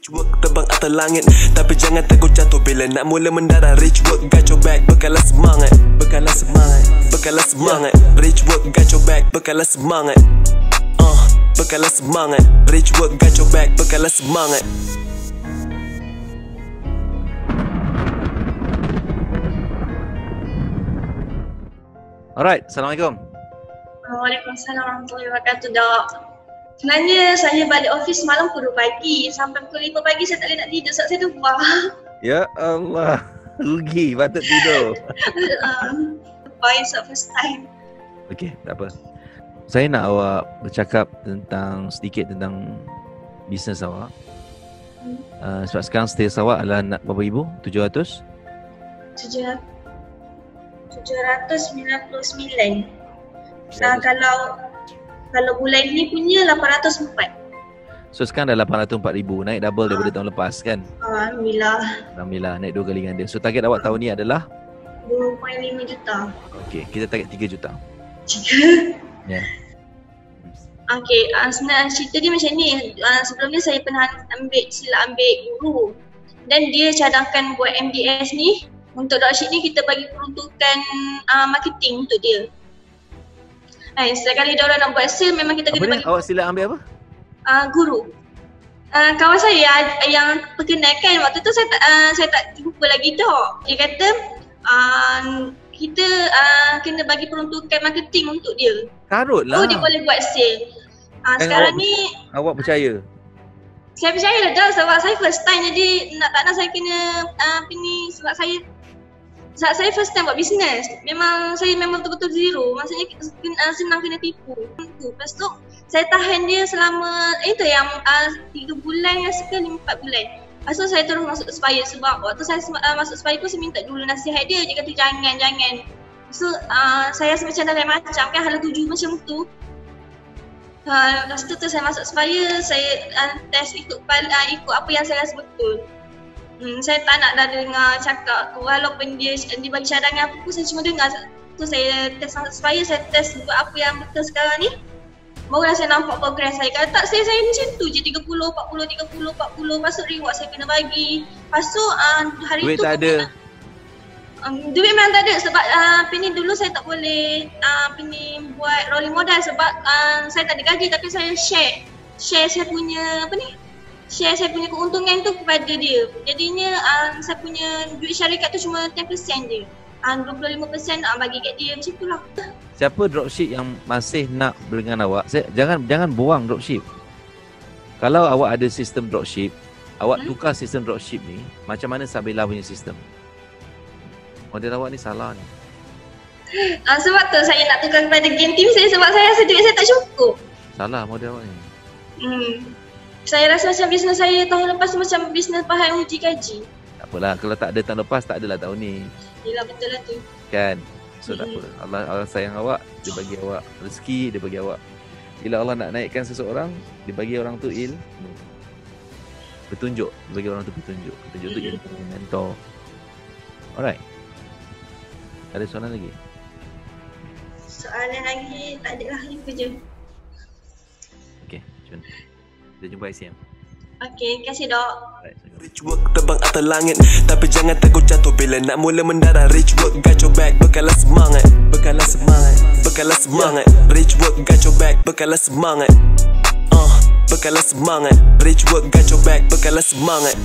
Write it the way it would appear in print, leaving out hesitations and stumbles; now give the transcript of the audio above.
Rich work terbang atas langit, tapi jangan takut jatuh bila nak mula mendarat. Rich work got your back, bekalah semangat, bekalah semangat, bekalah semangat. Rich work got your back, bekalah semangat, bekalah semangat. Rich work got your back, bekalah semangat. Alright, Assalamualaikum. Waalaikumsalam warahmatullahi wabarakatuh, Dok. Sebenarnya saya balik office malam pukul 2 pagi. Sampai pukul 5 pagi saya tak boleh nak tidur sebab saya tumpah. Ya Allah, rugi patut tidur. Tumpah first time. Okey, tak apa. Saya nak awak bercakap sedikit tentang bisnes awak. Sebab sekarang sales awak adalah nak berapa ribu? 700? 799. Kalau bulan ni punya 804. So sekarang dah 804,000, naik double daripada tahun lepas kan? Alhamdulillah, naik 2 kali ganda. So target awak tahun ni adalah 2.5 juta. Okey, kita target 3 juta. 3? Ya. Okey, sebenarnya cerita dia macam ni. Sebelum ni saya pernah ambil guru. Dan dia cadangkan buat MDS ni. Untuk dropship ni kita bagi peruntukan marketing untuk dia. Setiap kali diorang nak buat sale memang kita kena bagi. Awak sila ambil apa? Guru. Kawan saya yang perkenalkan waktu tu saya tak jumpa lagi Dok. Dia kata kita kena bagi peruntukan marketing untuk dia. Karut lah. Dia boleh buat sale. Sekarang ni awak percaya? Saya percaya lah Dok, sebab saya first time jadi tak nak saya kena sebab saya first time buat bisnes. Saya memang betul-betul zero. Maksudnya senang kena tipu. Lepas tu saya tahan dia selama itu yang 3 bulan rasa ke 4 bulan. Lepas tu saya terus masuk Aspire sebab waktu saya masuk Aspire pun saya minta dulu nasihat dia. Dia kata jangan. So saya rasa macam dah lain macam kan, hala tuju macam tu. Lepas tu saya masuk Aspire, saya test ikut apa yang saya rasa betul. Saya tak nak dah dengar cakap walaupun dia bagi cadangan apa pun, saya cuma dengar. Tu saya test supaya saya test buat apa yang betul sekarang ni. Barulah saya nampak progress saya. Kalau tak saya macam tu je 30, 40, 30, 40. Lepas tu reward saya kena bagi. Lepas tu hari duit tu tak ada. Duit memang tak ada sebab dulu saya tak boleh buat rolling modal sebab saya tak ada gaji, tapi saya share saya punya share saya punya keuntungan tu kepada dia. Jadinya saya punya duit syarikat tu cuma 10% je. 25% bagi kat dia, macam itulah. Siapa dropship yang masih nak dengan awak, jangan buang dropship. Kalau awak ada sistem dropship, awak tukar sistem dropship ni macam mana Sabila punya sistem. Model awak ni salah ni. Sebab tu saya nak tukar kepada game team saya sebab saya rasa duit saya tak cukup. Salah model awak ni. Saya rasa macam bisnes saya tahun lepas tu macam bisnes bahan uji kaji. Tak apalah, kalau tak ada tahun lepas, tak adalah tahun ni. Yelah, betul lah tu. Kan? So tak apa. Allah sayang awak, dia bagi awak rezeki, dia bagi awak. Bila Allah nak naikkan seseorang, dia bagi orang tu ilmu. Petunjuk, dia bagi orang tu petunjuk. Petunjuk tu ilmu, mentor. Alright. Ada soalan lagi? Soalan lagi, tak ada lah, itu je. Okay, jom. Kita jumpa ICM. Okay, terima kasih Dok. Rich work terbang atas langit, tapi jangan takut jatuh bila nak mula mendarat. Rich work got your back, bekalah semangat, bekalah semangat, bekalah semangat. Rich work got your back, bekalah semangat, bekalah semangat. Rich work got your back, bekalah semangat.